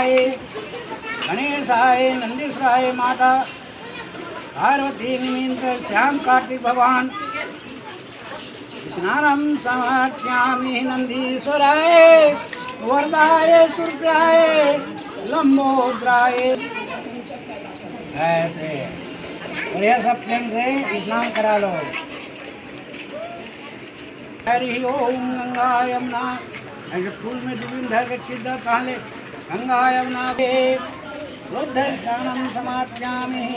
गणेशाय गणेशाय नंदीश्वराय माता पार्वती निमित्त श्याम कार्तिक भगवान स्नानम समर्पयामि नंदीश्वराय वरदाय सूर्याय लंबोदराय। ऐसे बढ़िया सब प्रेम से स्नान करा लो। हरि ओम गंगा यमुना ऐसे फूल में दुबिन धर के चिद्धा कहले गंगा यमुना के शुद्ध स्नानम समाप्यामि।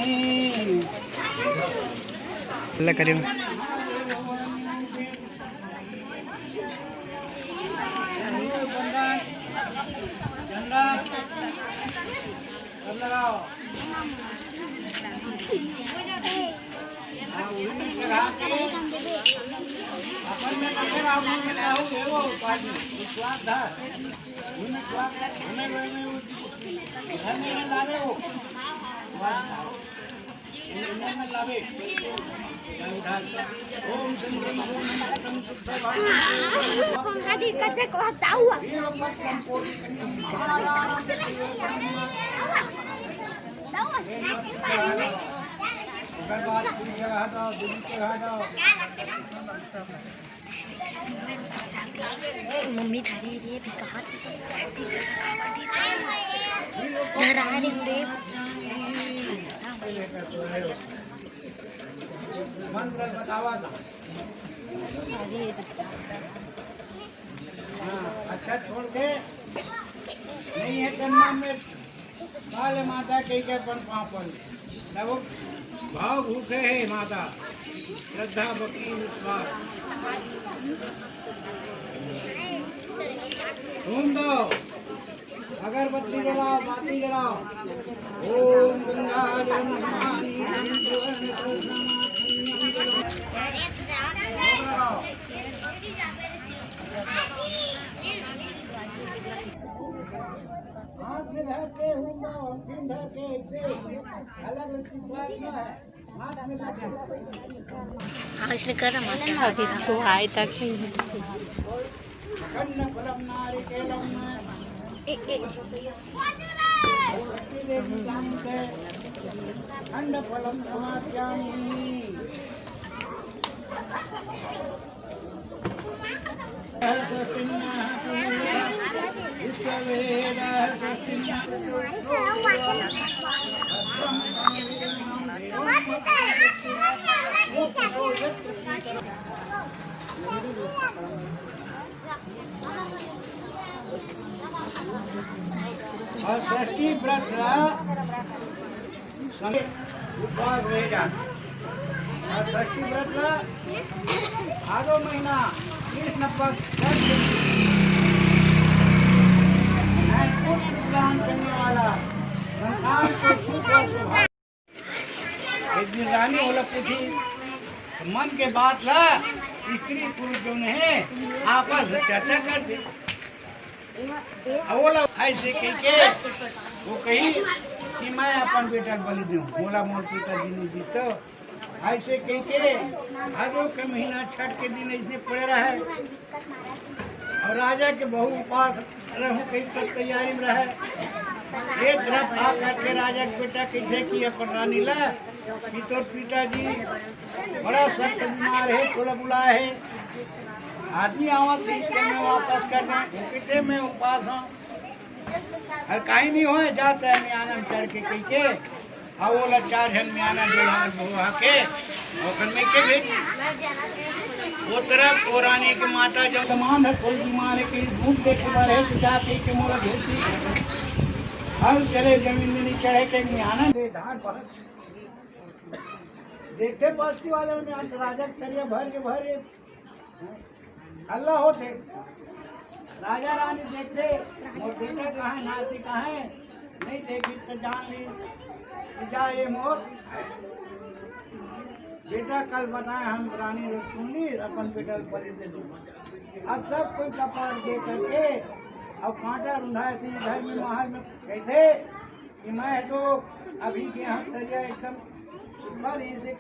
अल्लाह करीम लगाओ अपन में नजर आओ में लाओ देवो पाजी स्वाद था उन्हें स्वाद हमें घर में लावे हो इन्हें में लावे ओम शंकर ओम शुद्ध भाव हाजी कते को हटाओ मम्मी धरी रे भी कहा धरा रे रे मंत्र बतावा था। अच्छा छोड़ के नहीं है करना में काले माता के पर पापन तब भाव भूखे है माता श्रद्धा भक्ति विश्वास घूम दो अगरबत्ती जलाओ बाती जलाओ। ओम गंगा हाथ में धर के अलग हाँ इसने करा माता अभी तो आए तक ही खंड फलम समाप्यामि। और षष्ठी व्रत उपवास रह जाता और षष्ठी व्रत आधो महीना कृष्ण पक्ष करने वाला संतान को सुख और सुभाव। एक दिन रानी बोला पूछी मन के बात ला स्त्री पुरुष जो है आपस में चर्चा करते बोला ऐसे कही के वो कही कि मैं अपन बेटा बलि दूं बोला मोर पिताजी ने जी तो ऐसे कही के भादों के महीना छठ के दिन इसने पड़े रहे और राजा के बहु उपास रहूं कहीं सब तैयारी में रहे। एक तरफ आ करके राजा के बेटा कहे कि अपन रानी ला कि तोर पिताजी बड़ा सख्त बीमार है थोड़ा बुला है आदमी आवा के मैं वापस कर दें कहते मैं उपास हूँ और कहीं नहीं हो जाता है मियाना में चढ़ के कही के और वो ला 4 जन मियाना जो के और में के भेजी वो तरफ वो रानी की माता जो तमाम है कोई बीमार है कहीं धूप देखे बार है जाके के मोला भेजी हल चले जमीन में नहीं चढ़े के मियाना दे धान बहस देखते बस्ती वाले में राजा करिए भर के अल्लाह होते राजा रानी देखते मोर बेटा कहाँ है नाती कहाँ है नहीं देखी तो जान ली जा ये मोर बेटा कल बताए हम रानी ने सुन ली अपन बेटा बलि दे दो। अब सब कोई कपाट दे करके अब कांटा रुंधाए थे घर में महल में कहते कि मैं तो अभी के यहाँ तरिया एकदम सुपर इसे